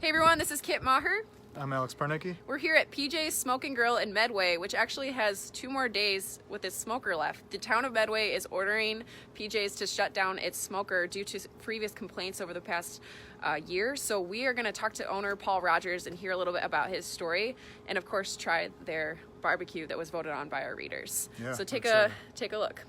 Hey everyone, this is Kit Maher. I'm Alex Parnicki. We're here at pjs-smoke-n-grill in Medway, which actually has 2 more days with its smoker left. The town of Medway is ordering PJ's to shut down its smoker due to previous complaints over the past year. So we are going to talk to owner Paul Rogers and hear a little bit about his story, and of course try their barbecue that was voted on by our readers. Yeah, so take a look.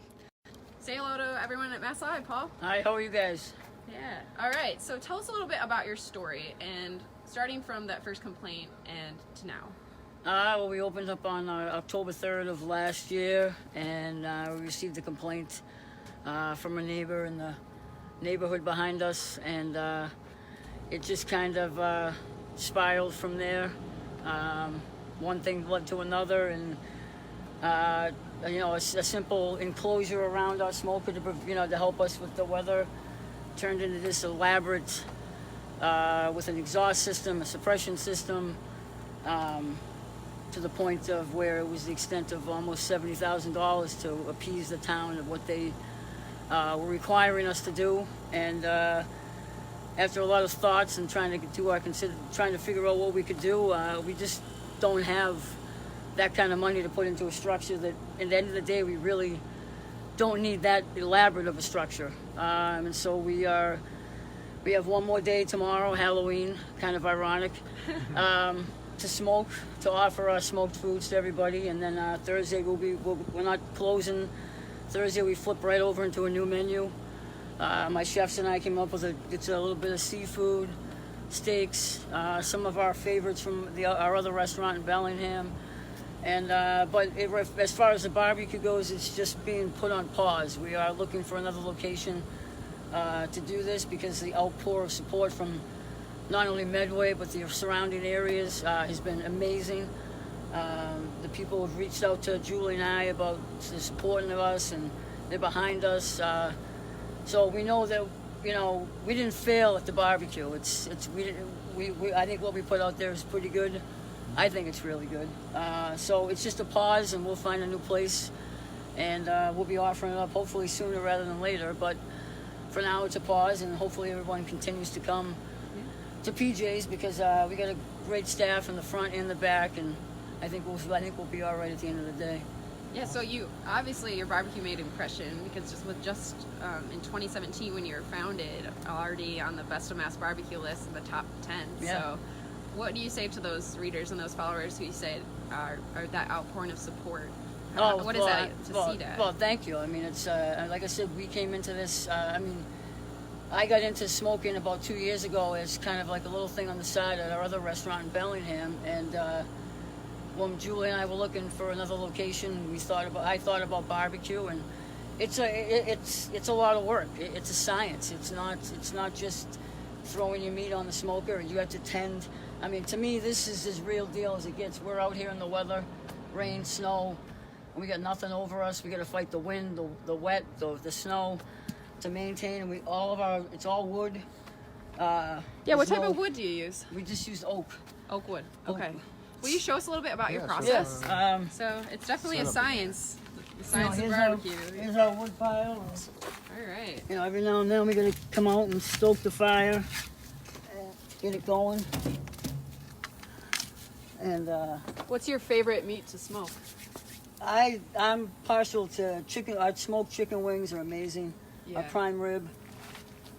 Say hello to everyone at MassLive, Paul. Hi, how are you guys? Yeah. All right. So tell us a little bit about your story, and starting from that first complaint and to now. Well, we opened up on October 3rd of last year, and we received a complaint from a neighbor in the neighborhood behind us, and it just kind of spiraled from there. One thing led to another, and a simple enclosure around our smoker to help us with the weather turned into this elaborate with an exhaust system, a suppression system, to the point of where it was the extent of almost $70,000 to appease the town of what they were requiring us to do. And after a lot of thoughts and trying to figure out what we could do, we just don't have that kind of money to put into a structure that, at the end of the day, we really don't need that elaborate of a structure. And so we have one more day tomorrow, Halloween, kind of ironic, to smoke, to offer our smoked foods to everybody. And then Thursday we're not closing. Thursday we flip right over into a new menu. My chefs and I came up with it's a little bit of seafood, steaks, some of our favorites from our other restaurant in Bellingham. And as far as the barbecue goes, it's just being put on pause. We are looking for another location to do this because the outpour of support from not only Medway but the surrounding areas has been amazing. The people have reached out to Julie and I about the supporting of us, and they're behind us. So we know that we didn't fail at the barbecue. I think what we put out there is pretty good. I think it's really good. So it's just a pause, and we'll find a new place, and we'll be offering it up hopefully sooner rather than later. But for now, it's a pause, and hopefully everyone continues to come to PJ's because we got a great staff in the front and the back, and I think we'll be all right at the end of the day. Yeah, so obviously your barbecue made impression because just in 2017 when you were founded, already on the Best of Mass barbecue list in the top 10. Yeah. So what do you say to those readers and those followers who you said are that outpouring of support? What is that to see that? Well, thank you. I mean, it's like I said, we came into this. I got into smoking about 2 years ago as kind of like a little thing on the side at our other restaurant in Bellingham, and when Julie and I were looking for another location, I thought about barbecue, and it's a lot of work. It's a science. It's not just throwing your meat on the smoker, and you have to tend. I mean, to me, this is as real deal as it gets. We're out here in the weather, rain, snow, and we got nothing over us. We got to fight the wind, the wet, the snow to maintain. And it's all wood. What type of wood do you use? We just use oak. Oak wood. Okay. Will you show us a little bit about your sure. process? Yes. So it's definitely a science. The science of Here's barbecue. Here's our wood pile. All right. Every now and then we got to come out and stoke the fire, and get it going. And What's your favorite meat to smoke? I'm partial to chicken. Our smoked chicken wings are amazing. Yeah. Our prime rib.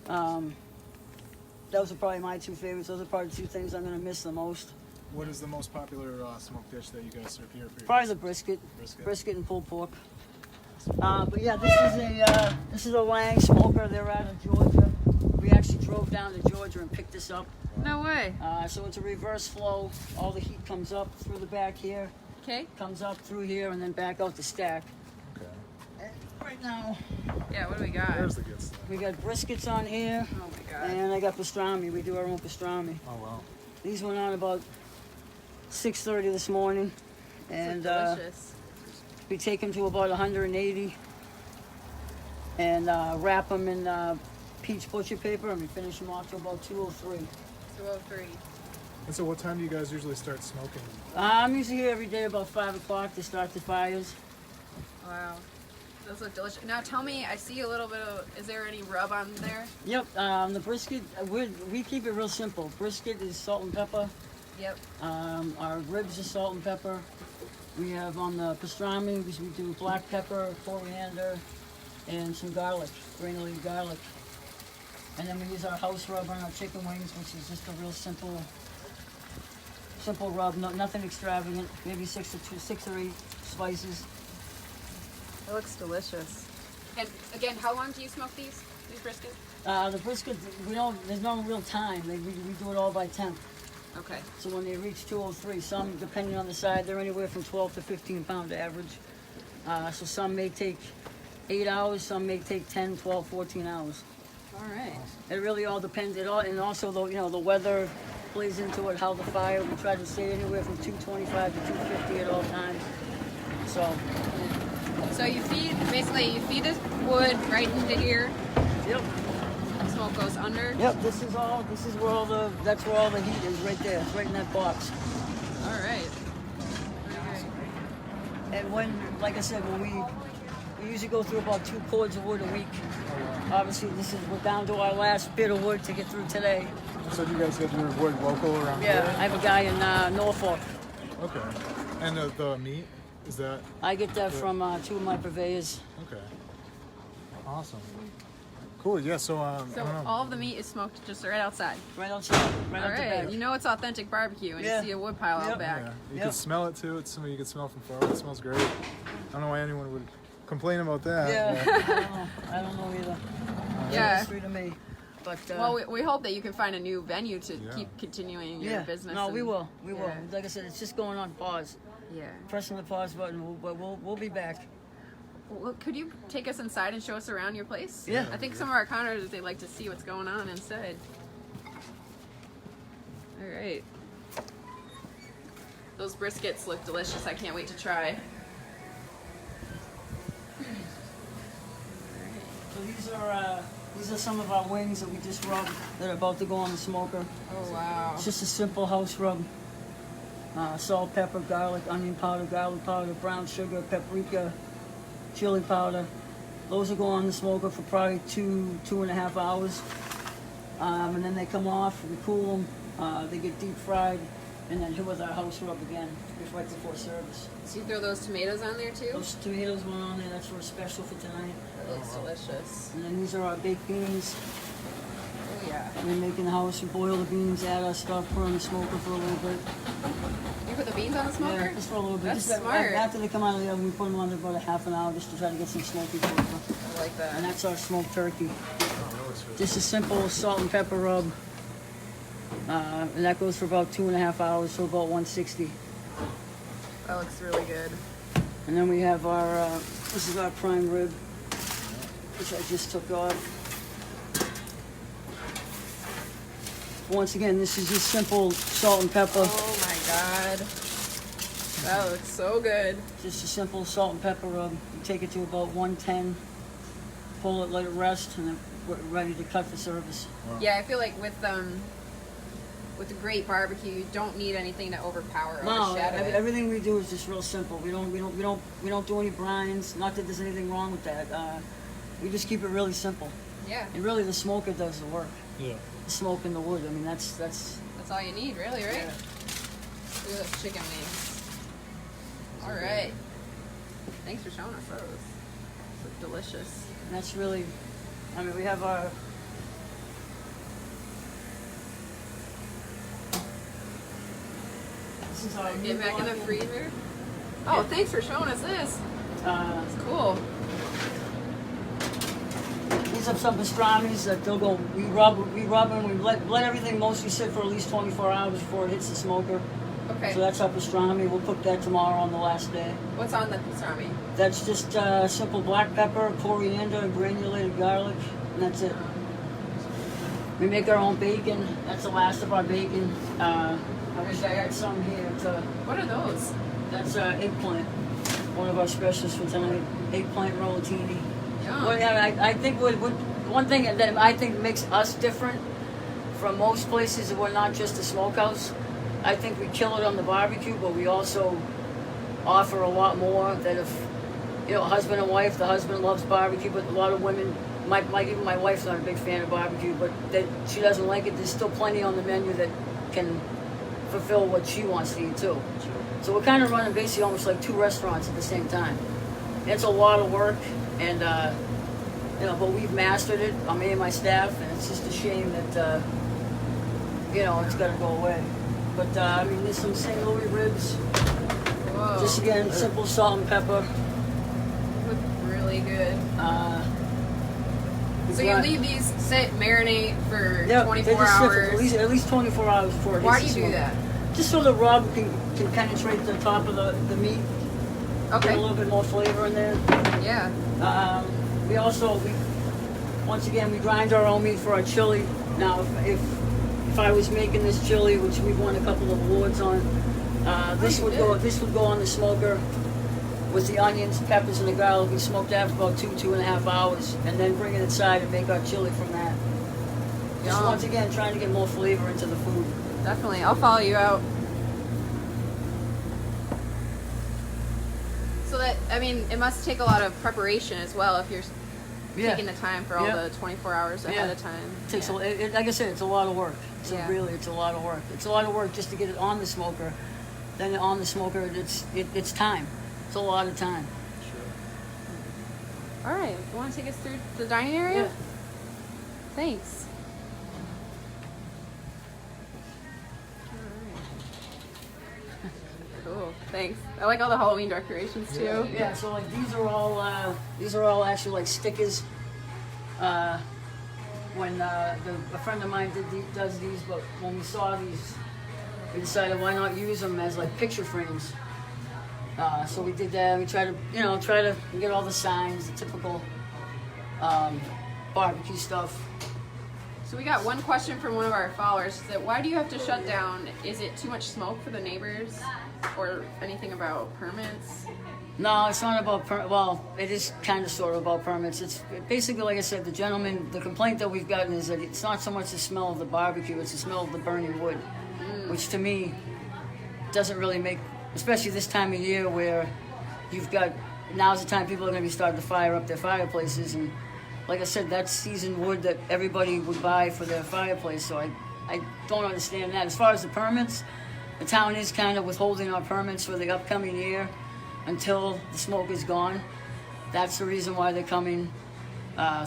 Those are probably my 2 favorites. Those are probably 2 things I'm going to miss the most. What is the most popular smoked dish that you guys serve here for your Probably the brisket. Brisket. Brisket and pulled pork. But yeah, this is a Lang smoker. They're out of Georgia. We actually drove down to Georgia and picked this up. No way. So it's a reverse flow. All the heat comes up through the back here, Okay. comes up through here, and then back out the stack. Okay. And right now, Yeah, what do we got? There's the good stuff. we got briskets on here, Oh my god. and I got pastrami. We do our own pastrami. Oh wow. These went on about 6:30 this morning, and delicious. we take them to about 180, and wrap them in peach butcher paper, and we finish them off to about 203. 203. And so what time do you guys usually start smoking? I'm usually here every day about 5 o'clock to start the fires. Wow. Those look delicious. Now tell me, I see a little bit of, is there any rub on there? Yep, the brisket, we keep it real simple. Brisket is salt and pepper. Yep. Our ribs are salt and pepper. We have on the pastrami, we do black pepper, coriander, and some garlic, granulated garlic. And then we use our house rub on our chicken wings, which is just a real simple rub, nothing extravagant. Maybe six or eight spices. It looks delicious. And again, how long do you smoke these briskets? The brisket, there's no real time. We do it all by temp. Okay. So when they reach 203, some, depending on the side, they're anywhere from 12 to 15 pound average. So some may take 8 hours, some may take 10, 12, 14 hours. All right. It really all depends. And also the weather plays into it, how the fire. We try to stay anywhere from 225 to 250 at all times. So you feed the wood right into here. Yep. Smoke goes under. Yep. This is where that's where all the heat is, right there. It's right in that box. All right. And like I said, when we usually go through about 2 cords of wood a week. Obviously, we're down to our last bit of wood to get through today. So you guys get your wood local around here? Yeah, I have a guy in Norfolk. Okay. And the meat, is that? I get that from 2 of my purveyors. Okay. Awesome. Cool. Yeah. So I So don't know. all of the meat is smoked just right outside. Right outside, right All out the right. back. You know it's authentic barbecue when Yeah. you see a wood pile Yep. out back. Yeah. You Yep. can smell it too. It's something you can smell from far. It smells great. I don't know why anyone would complain about that. Yeah, but- I don't know either. Yeah. It's mystery to me. But Well, we hope that you can find a new venue to Yeah. keep continuing your yeah, business. no, we and- will. We will. Yeah. Like I said, it's just going on pause. Yeah. Pressing the pause button, but we'll be back. Well, could you take us inside and show us around your place? Yeah. I think some of our counters, they like to see what's going on inside. All right. Those briskets look delicious. I can't wait to try. So these are some of our wings that we just rubbed that are about to go on the smoker. Oh, wow. It's just a simple house rub. Salt, pepper, garlic, onion powder, garlic powder, brown sugar, paprika, chili powder. Those will go on the smoker for probably 2.5 hours. And then they come off, we cool them, they get deep fried, and then hit with our house rub again, just right before service. So you throw those tomatoes on there too? Those tomatoes went on there, that's for a special for tonight. That looks delicious. And then these are our baked beans. Oh, yeah. We make in the house, we boil the beans, add our stuff, put on the smoker for a little bit. You put the beans on the smoker? Yeah, just for a little bit. That's Just smart. After they come out of the oven, we put them on there about a half an hour just to try to get some smoky flavor. I like that. And that's our smoked turkey. Oh, really sweet. Just a simple salt and pepper rub. And that goes for about 2.5 hours, so about 160. That looks really good. And then we have our, this is our prime rib, which I just took off. Once again, this is just simple salt and pepper. Oh my god. That looks so good. Just a simple salt and pepper rub. You take it to about 110, pull it, let it rest, and then we're ready to cut for service. Yeah, I feel like with a great barbecue, you don't need anything to overpower or No, overshadow it. everything we do is just real simple. We don't do any brines. Not that there's anything wrong with that. We just keep it really simple. Yeah, And really, the smoker does the work. Yeah. The smoke and the wood. I mean, that's. that's all you need, really, right? Yeah. Look at those chicken wings. All right. Thanks for showing us those. They look delicious. And that's really. I mean, we have our. This is our. Get back in the freezer. Oh, thanks for showing us this. It's cool. These are some pastrami's that they'll go. We rub and we let everything mostly sit for at least 24 hours before it hits the smoker. Okay. So that's our pastrami. We'll cook that tomorrow on the last day. What's on the pastrami? That's just simple black pepper, coriander, and granulated garlic, and that's it. We make our own bacon. That's the last of our bacon. I wish I had some here. What are those? That's eggplant. One of our specials for tonight. Eggplant rollatini. Yum. Well, yeah, I think one thing that I think makes us different from most places is we're not just a smokehouse. I think we kill it on the barbecue, but we also offer a lot more that if you know, husband and wife. The husband loves barbecue, but a lot of women, even my wife's not a big fan of barbecue, but she doesn't like it. There's still plenty on the menu that can fulfill what she wants to eat too. So we're kind of running basically almost like 2 restaurants at the same time. It's a lot of work, and you know, but we've mastered it. Me and my staff, and it's just a shame that you know, it's got to go away. But I mean, there's some St. Louis ribs. Whoa. Just again, simple salt and pepper. Look really good. So you leave these sit marinate for 24 hours. At least 24 hours before it Why do hits you the do smoke. that? Just so the rub can penetrate the top of the meat. Okay. Get a little bit more flavor in there. Yeah. Once again, we grind our own meat for our chili. Now, if I was making this chili, which we've won a couple of awards on, this would go on the smoker with the onions, peppers, and the garlic. We smoke that for about 2.5 hours, and then bring it inside and make our chili from that. Just once again, trying to get more flavor into the food. Definitely. I'll follow you out. So that, I mean, it must take a lot of preparation as well if you're taking the time for all the 24 hours ahead of time. It takes like I said, it's a lot of work. It's a lot of work. It's a lot of work just to get it on the smoker. Then on the smoker, it's time. It's a lot of time. All right. You want to take us through the dining area? Yeah. Thanks. Cool. Thanks. I like all the Halloween decorations too. Yeah. So like these are all actually like stickers. When a friend of mine does these, but when we saw these, we decided why not use them as like picture frames. So we did that. We tried to get all the signs, the typical barbecue stuff. So we got one question from one of our followers that why do you have to shut down? Is it too much smoke for the neighbors, or anything about permits? No, it's not about well, it is kind of sort of about permits. It's basically, like I said, the complaint that we've gotten is that it's not so much the smell of the barbecue, it's the smell of the burning wood, which to me doesn't really make, especially this time of year where now's the time people are going to be starting to fire up their fireplaces, and like I said, that's seasoned wood that everybody would buy for their fireplace, so I don't understand that. As far as the permits, the town is kind of withholding our permits for the upcoming year until the smoke is gone. That's the reason why they're coming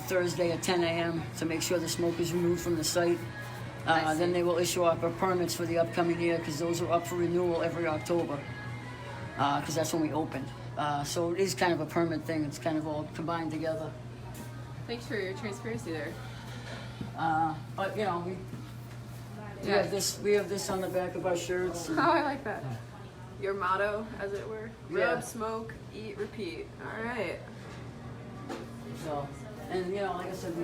Thursday at 10 a.m. to make sure the smoke is removed from the site. Then they will issue our permits for the upcoming year, because those are up for renewal every October, because that's when we opened. So it is kind of a permit thing. It's kind of all combined together. Thanks for your transparency there. But you know, we have this on the back of our shirts. Oh, I like that. Your motto, as it were. Yeah. Rub, smoke, eat, repeat. All right. So, and you know, like I said,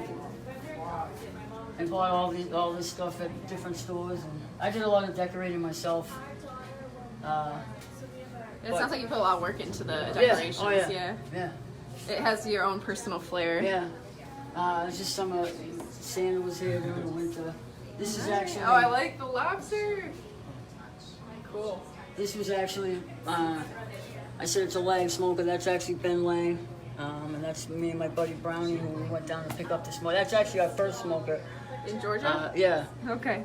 I bought all this stuff at different stores, and I did a lot of decorating myself. It sounds like you put a lot of work into the decorations. Oh, yeah. It has your own personal flair. Yeah. It's just Santa was here during the winter. This is actually. Oh, I like the lobster. Cool. This was actually, I said it's a lag smoker. That's actually Ben Lang, and that's me and my buddy Brownie, who we went down to pick up the smoke. That's actually our first smoker. In Georgia? Yeah. Okay.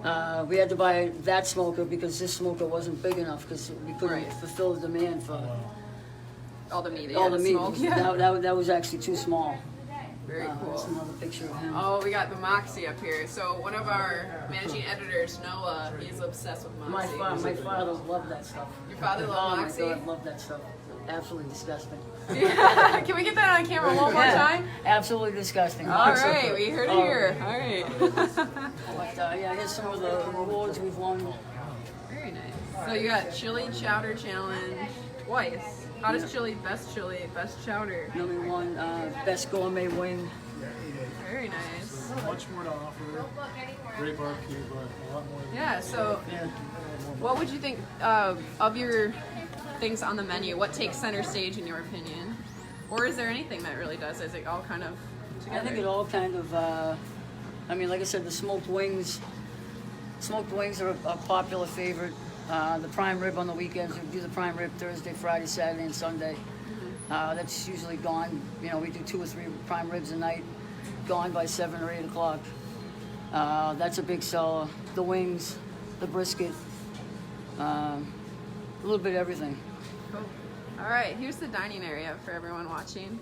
We had to buy that smoker because this smoker wasn't big enough, because we couldn't fulfill the demand for all the meat. all the meat. Smoke. Yeah. That was actually too small. Very cool. That's another picture of him. Oh, we got the Moxie up here. So one of our managing editors, Noah, he's obsessed with Moxie. My father loved that stuff. Your father loved Moxie? Oh my God, loved that stuff. Absolutely disgusting. Yeah. Can we get that on camera one more time? Absolutely disgusting. All right, we heard it here. All right. But here's some of the awards we've won. Very nice. So you got Chili Chowder Challenge twice. Hottest chili, best chowder. Number 1, best gourmet wing. Very nice. Much more to offer. Great barbecue, but a lot more. Yeah. So, what would you think of your things on the menu? What takes center stage in your opinion, or is there anything that really does? Is it all kind of together? I think it all kind of. I mean, like I said, the smoked wings. Smoked wings are a popular favorite. The prime rib on the weekends. We do the prime rib Thursday, Friday, Saturday, and Sunday. That's usually gone. You know, we do 2 or 3 prime ribs a night, gone by 7 or 8 o'clock. That's a big seller. The wings, the brisket, a little bit of everything. Cool. All right, here's the dining area for everyone watching.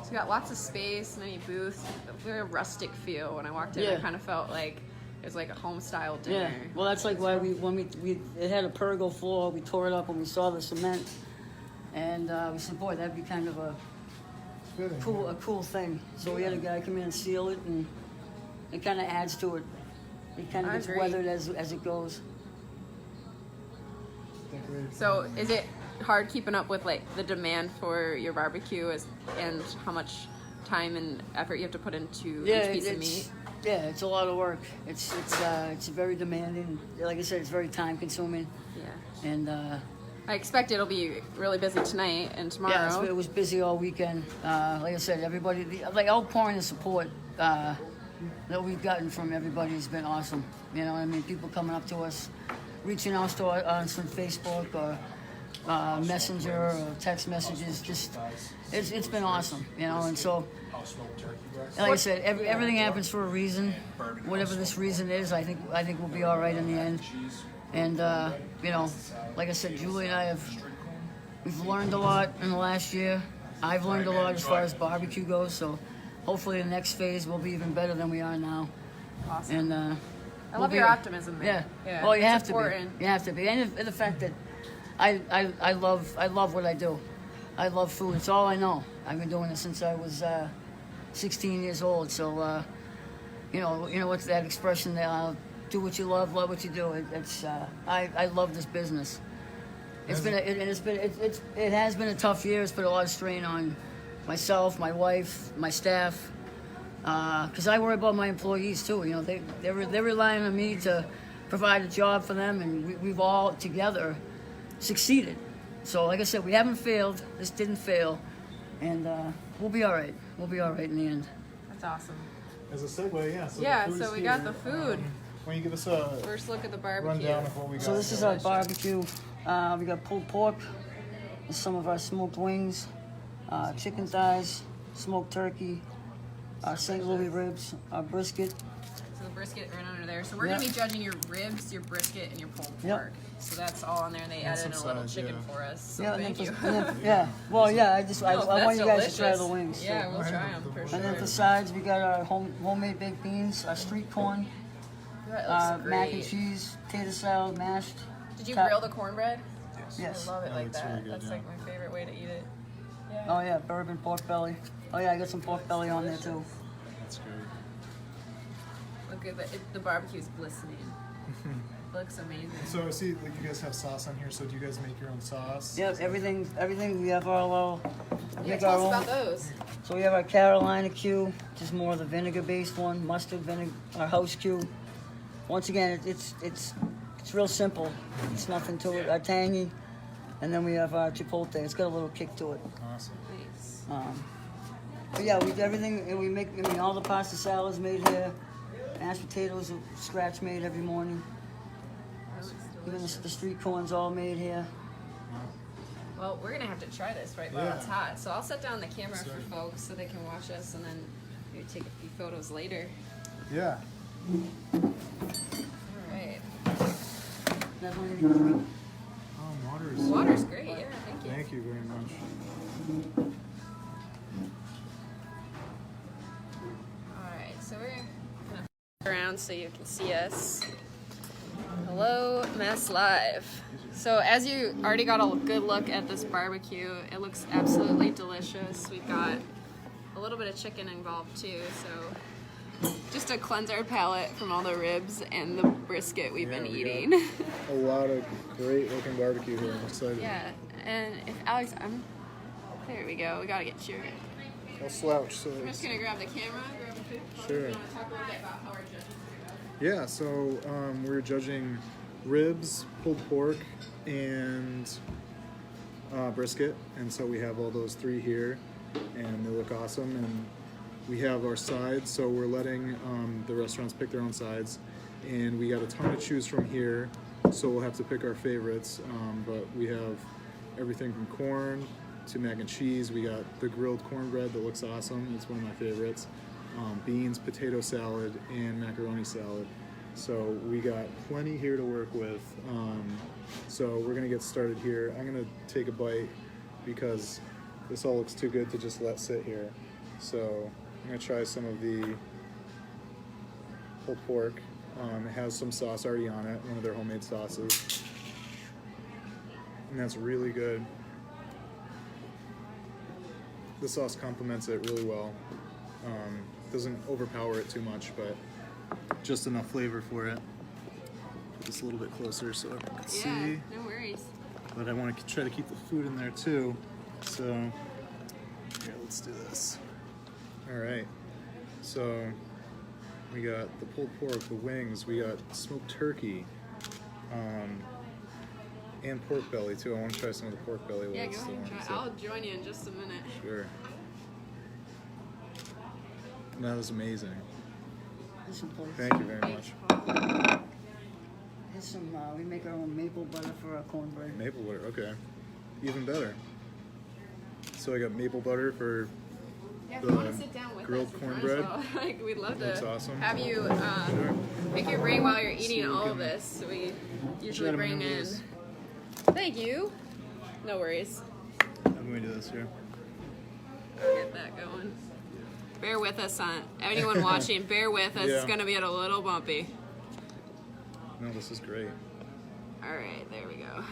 So we got lots of space, many booths, a very rustic feel. When I walked in, I kind of felt like it was like a home-style dinner. Yeah, well, that's like why it had a pergo floor. We tore it up when we saw the cement, and we said, boy, that'd be kind of a cool thing. So we had a guy come in and seal it, and it kind of adds to it. It kind of gets weathered as it goes. So is it hard keeping up with like the demand for your barbecue and how much time and effort you have to put into each piece of meat? Yeah, it's a lot of work. It's very demanding. Like I said, it's very time consuming. Yeah. And I expect it'll be really busy tonight and tomorrow. yeah, it was busy all weekend. Like I said, everybody, the outpouring of support that we've gotten from everybody has been awesome. You know what I mean? People coming up to us, reaching out to us on Facebook or Messenger or text messages. Just it's been awesome, you know. And so, like I said, everything happens for a reason. Whatever this reason is, I think we'll be all right in the end. And you know, like I said, Julie and I we've learned a lot in the last year. I've learned a lot as far as barbecue goes. So hopefully the next phase will be even better than we are now. Awesome. And I love your optimism, man. Yeah. Well, you have to important. be. You have to be. And the fact that I love what I do. I love food. It's all I know. I've been doing it since I was 16 years old. So you know what's that expression that do what you love what you do. I love this business. It has been a tough year. It's put a lot of strain on myself, my wife, my staff. Because I worry about my employees too. You know, they're relying on me to provide a job for them, and we've all together succeeded. So, like I said, we haven't failed. This didn't fail, and we'll be all right. We'll be all right in the end. That's awesome. As a segue, yeah. So Yeah, the food so is we here. got the food. Why don't you give us a First look at the barbecue. rundown of what we got? So this is our barbecue. We got pulled pork, some of our smoked wings, chicken thighs, smoked turkey, our St. Louis ribs, our brisket. So the brisket right under there. So we're gonna be judging your ribs, your brisket, and your pulled pork. So that's all on there, and they added in a little chicken for us. So thank you. Yeah. Well, yeah. I No, want you guys delicious. to try the wings. Yeah, So. we'll try them for sure. And then for sides, we got our homemade baked beans, our street corn, That looks great. mac and cheese, tater salad, mashed. Did you grill the cornbread? Yes. I love it like looks that. really good, That's yeah. like my favorite way to eat it. Yeah. Oh yeah, bourbon pork belly. Oh yeah, I got some pork belly on there too. That's great. Look at the barbecue's glistening. Looks amazing. So I see like you guys have sauce on here. So do you guys make your own sauce? Yep, everything. We have our little. Yeah, make tell our us own. about those. So we have our Carolina Q, just more of the vinegar-based one. Mustard vinegar. Our house Q. Once again, it's real simple. It's nothing to it. Our tangy, and then we have our chipotle. It's got a little kick to it. Awesome. Nice. But yeah, we do everything, and we make. I mean, all the pasta salads made here. Mashed potatoes are scratch made every morning. That looks Even delicious. the street corn's all made here. Well, we're gonna have to try this right while Yeah. it's hot. So I'll set down the camera Sorry. for folks so they can watch us, and then maybe take a few photos later. Yeah. All right. That's what we do. Water is. Water's great. Yeah, thank you. Thank you very much. All right, so we're gonna around so you can see us. Hello, MassLive. So as you already got a good look at this barbecue, it looks absolutely delicious. We've got a little bit of chicken involved too, so just to cleanse our palate from all the ribs and the brisket we've been we eating. A lot of great looking barbecue here. I'm excited. Yeah, and if Alex, there we go. We gotta get you. I'll slouch. So I'm just gonna grab the camera, grab the food. Sure. You wanna talk a little bit about how we're judging? yeah, so we're judging ribs, pulled pork, and brisket, and so we have all those three here, and they look awesome. And we have our sides, so we're letting the restaurants pick their own sides, and we got a ton to choose from here, so we'll have to pick our favorites. But we have everything from corn, to mac and cheese. We got the grilled cornbread that looks awesome. It's one of my favorites. Beans, potato salad, and macaroni salad. So we got plenty here to work with. So we're gonna get started here. I'm gonna take a bite because this all looks too good to just let sit here. So I'm gonna try some of the pulled pork. It has some sauce already on it, one of their homemade sauces. And that's really good. The sauce complements it really well. Doesn't overpower it too much, but just enough flavor for it. Put this a little bit closer so everyone can see. Yeah, no worries. But I want to try to keep the food in there too. So, here, let's do this. All right. So, we got the pulled pork, the wings, we got smoked turkey, and pork belly too. I want to try some of the pork belly. Yeah, go ahead and try. I'll join you in just a minute. Sure. That was amazing. Here's some plates. Thank you very much. Here's some, we make our own maple butter for our cornbread. Maple butter, okay. Even better. So I got maple butter for Yeah, if the you want to sit down with grilled us, you might as cornbread. well. Like, we'd love Looks to awesome. have you Sure. pick your brain while you're So eating we all can of this. So we usually try to bring in. maneuver this. Thank you. No worries. I'm going to do this here. I'll get that going. Bear with us on anyone watching. Bear with us. Yeah. It's gonna be a little bumpy. No, this is great. All right, there we go.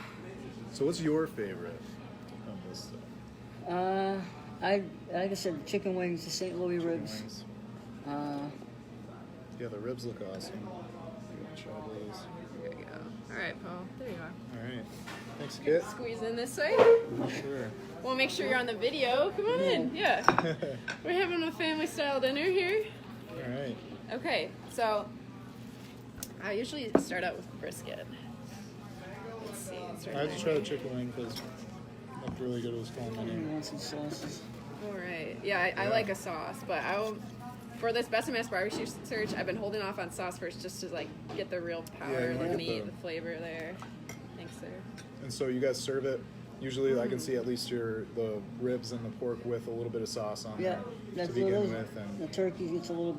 So what's your favorite of this stuff? Like I said, chicken wings, the St. Louis ribs. Wings. Uh, Yeah, the ribs look awesome. I'm gonna try those. There we go. All right, Paul. There you are. All right. Thanks, Kit. Squeeze in this way. Sure. We'll make sure you're on the video. Come on in. Yeah. We're having a family style dinner here. All right. Okay, so I usually start out with brisket. Let's see. It's right I had to there. try the chicken wing because it looked really good. It was calling my you name. want some sauces? All right. Yeah, I like a sauce, but for this Best of Mass barbecue search, I've been holding off on sauce first just to like get the real power Yeah, you of the wanna meat, get the flavor there. Thanks, sir. And so you guys serve it. Usually, I can see at least the ribs and the pork with a little bit of sauce on Yeah, there that's to begin those, with, the turkey gets a little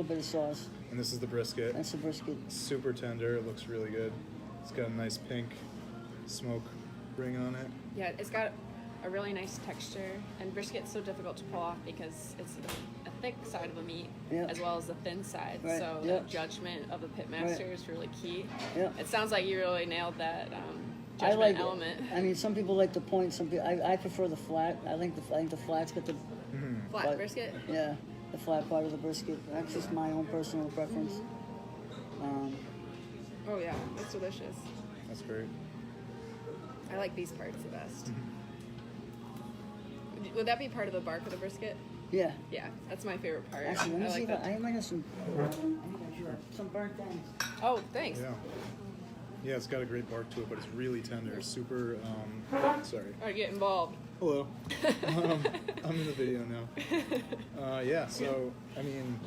bit of sauce. and this is the brisket. That's the brisket. Super tender. It looks really good. It's got a nice pink smoke ring on it. Yeah, it's got a really nice texture, and brisket's so difficult to pull off because it's a thick side of the meat Yeah. as well as the thin side. Right, So yeah. the judgment of the pitmaster is really key. Yeah. It sounds like you really nailed that I judgment like element. it. I mean, some people like the point. Some people, I prefer the flat. I think the flat's got the Flat but- brisket. yeah, the flat part of the brisket. That's just my own personal preference. Oh yeah, it's delicious. That's great. I like these parts the best. Would that be part of the bark of the brisket? Yeah. Yeah, that's my favorite part. Actually, let me I see like if that. I might have some burnt ends. Oh, thanks. Yeah. Yeah, it's got a great bark to it, but it's really tender. Super. Sorry. All right, get involved. Hello. I'm in the video now. Yeah. So I mean,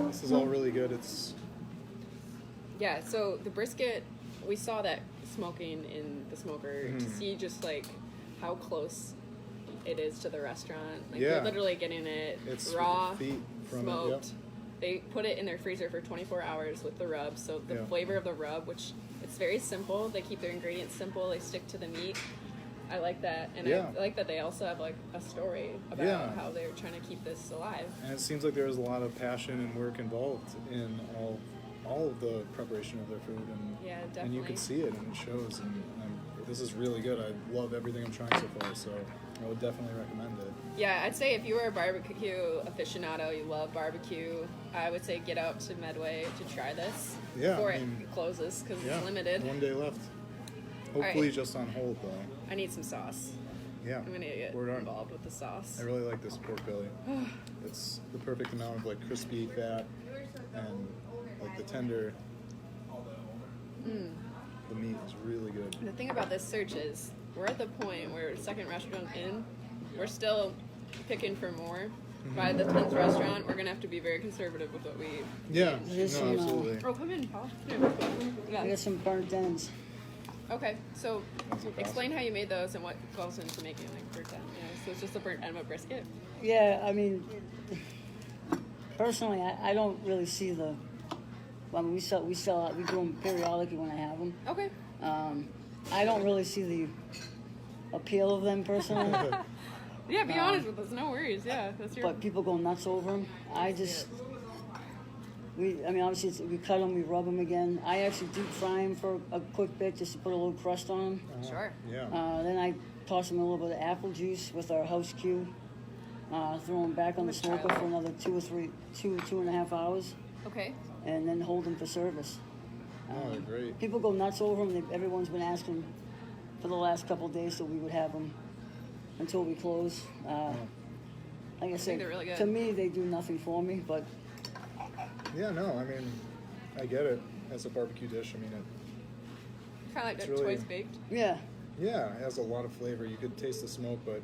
this is all really good. It's Yeah, so the brisket, we saw that smoking in the smoker to see just like how close it is to the restaurant. Like Yeah. you're literally getting it It's raw, feet from it, smoked. yep. They put it in their freezer for 24 hours with the rub. So the Yeah. flavor of the rub, which it's very simple. They keep their ingredients simple. They stick to the meat. I like that, and Yeah. I like that they also have like a story about Yeah. how they're trying to keep this alive. And it seems like there's a lot of passion and work involved in all of the preparation of their food, and Yeah, and you definitely. can see it, and it shows. And this is really good. I love everything I'm trying so far, so I would definitely recommend it. Yeah, I'd say if you were a barbecue aficionado, you love barbecue, I would say get out to Medway to try this Yeah, before I mean, it closes because Yeah, it's limited. One day left. Hopefully, right. just on hold though. I need some sauce. Yeah, I'm gonna get word on. involved with the sauce. I really like this pork belly. It's the perfect amount of like crispy fat and like the tender. The meat is really good. The thing about this search is we're at the point where second restaurant in, we're still picking for more. By the 10th restaurant, we're gonna have to be very conservative with what we. Yeah, There's no, some, absolutely. Oh, come in, Paul. I Yeah. got some burnt ends. Okay, so That's awesome. explain how you made those and what goes into making like burnt end. So it's just a burnt end of brisket. Yeah, I mean, personally, I don't really see the. I mean, we do them periodically when I have them. Okay. I don't really see the appeal of them personally. Yeah, be honest with us. No worries. Yeah, that's your. But people go nuts over them. I mean, obviously, we cut them, we rub them again. I actually deep fry them for a quick bit just to put a little crust on them. Sure. Yeah. Then I toss them a little bit of apple juice with our house cube. Throw them back on the smoker for another 2.5 hours, Okay. and then hold them for service. Oh, they're great. People go nuts over them. Everyone's been asking for the last couple of days that we would have them until we close. Like I said, they're really good. to me, they do nothing for me, but Yeah, no, I mean, I get it. As a barbecue dish, I mean, Kind of like It's that really- twice baked. yeah. yeah, it has a lot of flavor. You could taste the smoke, but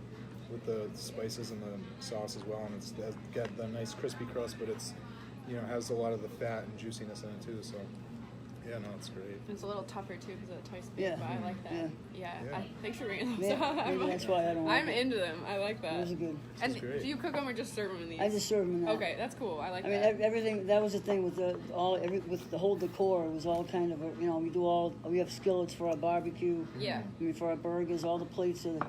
with the spices and the sauce as well, and it's got the nice crispy crust, but it's, has a lot of the fat and juiciness in it too. So, yeah, no, it's great. It's a little tougher too because of the twice baked, Yeah. but I like that. Yeah. Yeah. Thanks for bringing those Yeah, up. maybe that's why I don't like I'm it. into them. I like that. Those are good. And great. do you cook them or just serve them in these? I just serve them in that. Okay, that's cool. I like I mean, that. everything. That was the thing with with the whole decor. It was all kind of we have skillets for our barbecue. Yeah. I mean, for our burgers, all the plates are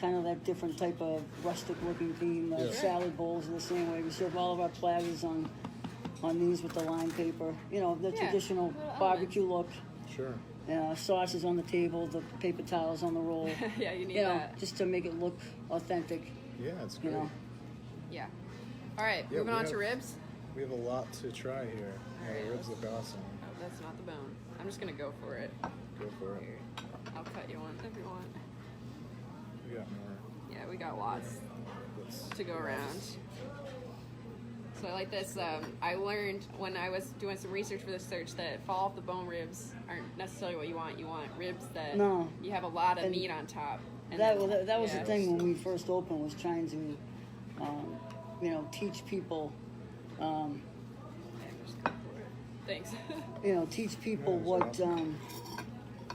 kind of that different type of rustic looking theme. The Yeah. salad bowls are the same way. We serve all of our platters on these with the lime paper. The Yeah, traditional little barbecue look. Sure. Sauces on the table, the paper towels on the roll. Yeah, you need that. Just to make it look authentic. Yeah, it's You great. know. Yeah. All right, Yeah, moving we on to have- ribs. We have a lot to try here. Yeah, Alright, the ribs look awesome. Oh, that's not the bone. I'm just gonna go for it. Go for it. Here, I'll cut you one if you want. We got more. Yeah, we got lots Let's- to go around. So I like this. I learned when I was doing some research for this search that fall off the bone ribs aren't necessarily what you want. You want ribs that No. you have a lot of And meat on top. And That was yeah. the thing when we first opened, was trying to, teach people, Yeah, just go for it. Thanks. teach people Yeah, that's what, awesome.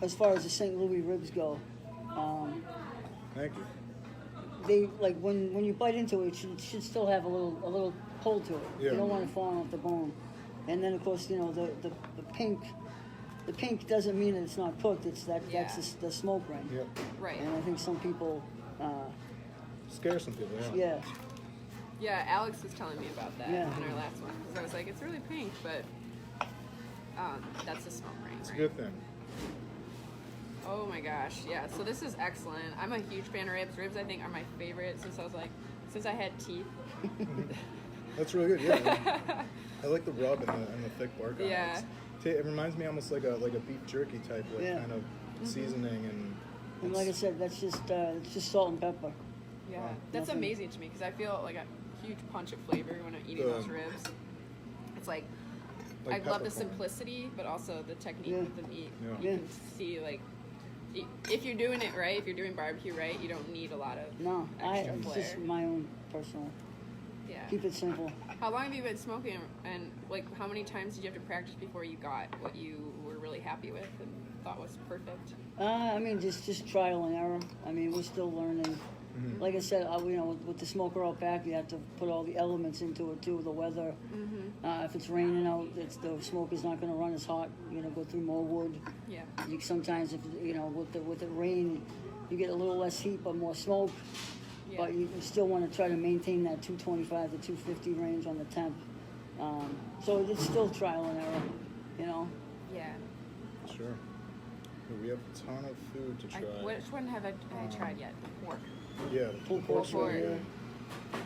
as far as the St. Louis ribs go. Thank you. They like when you bite into it, it should still have a little pull to it. Yeah. You don't want it falling off the bone. And then of course, the pink. The pink doesn't mean that it's not cooked. It's that's Yeah. the smoke ring. Yep. Right. And I think some people, Scare some people, yeah. yeah. Yeah, Alex was telling me about that Yeah. in our last one because I was like, it's really pink, but that's the smoke ring. It's a right? good thing. Oh my gosh, yeah. So this is excellent. I'm a huge fan of ribs. Ribs, I think, are my favorite since I had teeth. That's really good, yeah. I like the rub and the thick bark on Yeah. it. It reminds me almost like a beef jerky type, Yeah. kind of Mm-hmm. seasoning And like I said, that's it's just salt and pepper. Yeah, Wow. that's Nothing. amazing to me because I feel like a huge punch of flavor when I'm eating The- those ribs. It's like I love the peppercorn. simplicity, but also the technique Yeah. with the meat. Yeah. You Yeah. can see if you're doing it right, if you're doing barbecue right, you don't need a lot of No, extra it's flair. just my own personal. Yeah. Keep it simple. How long have you been smoking, and like how many times did you have to practice before you got what you were really happy with and thought was perfect? I mean, just trial and error. I mean, we're still learning. Mhm. Like I said, with the smoker out back, you have to put all the elements into it too. The weather. If it's raining out, the smoker's not going to run as hot. You're going to go through more wood. Yeah. Sometimes, with the rain, you get a little less heat but more smoke. Yeah. But you still want to try to maintain that 225 to 250 range on the temp. So it's still trial and error. Yeah. Sure. But we have a ton of food to try. Which one have I tried yet? The pork. Yeah, the Pulled pork's pork. really Pork. good.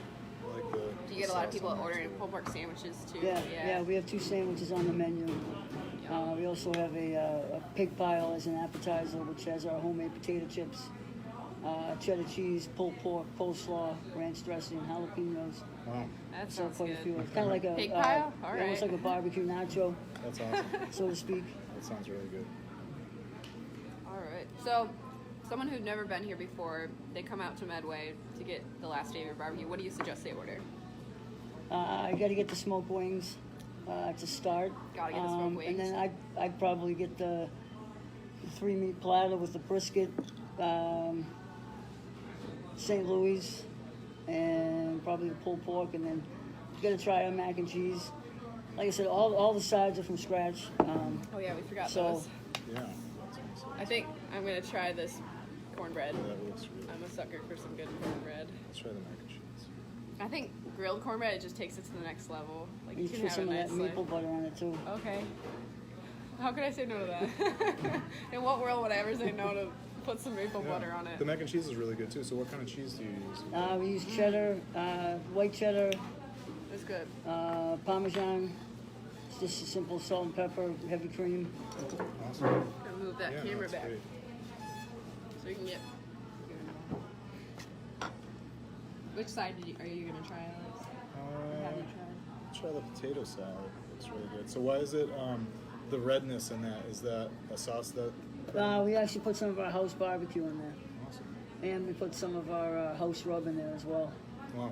I like the. Do you get a lot of sauce people on there, ordering too. pulled pork sandwiches too? Yeah, we have 2 sandwiches on the menu. We also have a pig pile as an appetizer, which has our homemade potato chips, cheddar cheese, pulled pork, coleslaw, ranch dressing, jalapenos. Wow, That So sounds quite a good. few. It's kind of like a Pig pile? All almost right. like a barbecue nacho, that's awesome. so to speak. That sounds really good. All right. So, someone who'd never been here before, they come out to Medway to get the last day of your barbecue. What do you suggest they order? I got to get the smoked wings to start. Gotta get the smoked And wings. then I'd probably get the 3-meat platter with the brisket, St. Louis, and probably the pulled pork, and then gonna try our mac and cheese. Like I said, all the sides are from scratch. Oh yeah, we forgot So- those. Yeah. That's awesome. I think I'm gonna try this cornbread. Yeah, that looks really I'm a sucker for some good cornbread. Let's try the mac and cheese. I think grilled cornbread, it just takes it to the next level. Like You you can can put have a some of nice that maple butter on it too. Okay. How could I say no to that? In what world would I ever say no to put some maple butter on it? The mac and cheese is really good too. So what kind of cheese do you use? We use cheddar, white cheddar, It's good. Parmesan. It's just a simple salt and pepper, heavy cream. Awesome. I'm gonna move that Yeah, camera that's back great. so you can get. Which side are you gonna try, Alex? Or have you tried? Try the potato salad. Looks really good. So why is it the redness in that? Is that a sauce that? We actually put some of our house barbecue in there. Awesome. And we put some of our house rub in there as well. Wow.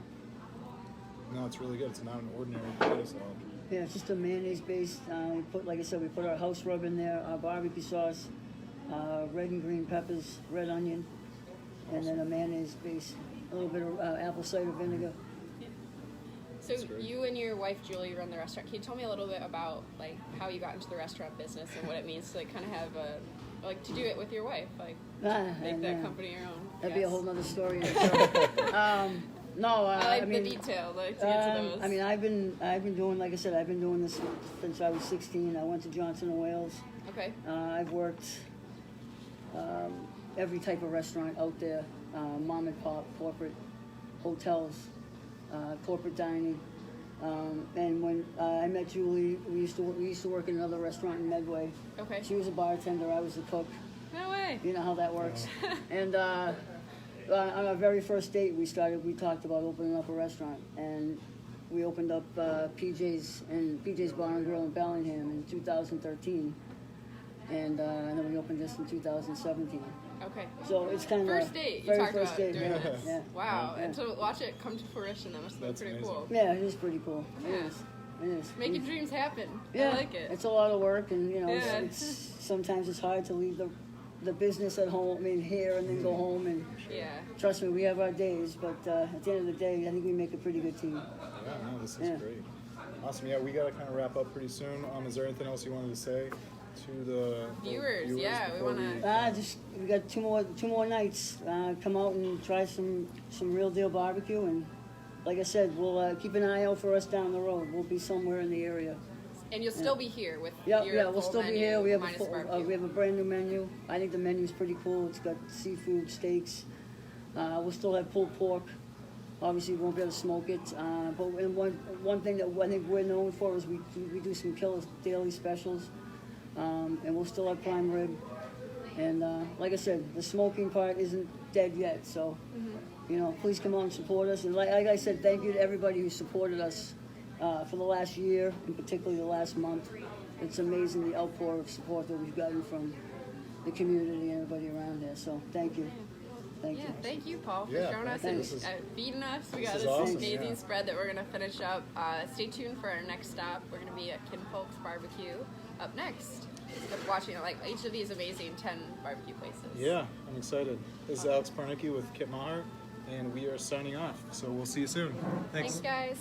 No, it's really good. It's not an ordinary potato salad. Yeah, it's just a mayonnaise based. We put, like I said, we put our house rub in there, our barbecue sauce, red and green peppers, red onion, and then a mayonnaise base, a little bit of apple cider vinegar. So That's great. you and your wife Julie run the restaurant. Can you tell me a little bit about like how you got into the restaurant business and what it means to like kind of have a like to do it with your wife, like make that company your own? That'd be a Yes. whole nother story. in itself. No, I like I mean, the detail, like to get to those. I mean, I've been doing, like I said, I've been doing this since I was 16. I went to Johnson and Wales. Okay. I've worked every type of restaurant out there, mom and pop, corporate, hotels, corporate dining. And when I met Julie, we used to work in another restaurant in Medway. Okay. She was a bartender, I was the cook. No way. You know how that works. And on our very first date, we talked about opening up a restaurant, and we opened up PJ's Bar and Grill in Bellingham in 2013, and then we opened this in 2017. Okay. So it's kind of First date. You very talked first about date. doing Yeah. this. Yeah. Wow. Yeah. And to watch it come to fruition, that must have been That's pretty amazing. cool. Yeah, it is pretty cool. It Yeah. is. It is. Making dreams happen. Yeah, I like it. It's a lot of work, and you know, Yeah. it's sometimes it's hard to leave the business at home, I mean here, and then go home. And Yeah. trust me, we have our days, but at the end of the day, I think we make a pretty good team. Yeah, no, this is Yeah. great. Awesome. Yeah, we got to kind of wrap up pretty soon. Is there anything else you wanted to say to the Viewers, yeah, we before wanna- We got two more nights. Come out and try some real deal barbecue, and like I said, we'll keep an eye out for us down the road. We'll be somewhere in the area. And you'll still be here with Yeah, your we'll full still be menu here. We have minus barbecue. we have a brand new menu. I think the menu's pretty cool. It's got seafood, steaks. We'll still have pulled pork. Obviously, we won't be able to smoke it. But one thing that I think we're known for is we do some killer daily specials. And we'll still have prime rib. And like I said, the smoking part isn't dead yet. So, you know, please come on and support us. And like I said, thank you to everybody who supported us for the last year, and particularly the last month. It's amazing the outpour of support that we've gotten from the community and everybody around here. So thank you. Thank Yeah, you. thank you, Paul, for Yeah, showing us thank and you. This is- feeding us. We this got is this awesome, amazing yeah. spread that we're going to finish up. Stay tuned for our next stop. We're going to be at Kinfolk's Barbecue up next. Watching like each of these amazing 10 barbecue places. Yeah, I'm excited. This is Alex Parnicki with Kit Maher, and we are signing off. So we'll see you soon. Thanks, guys.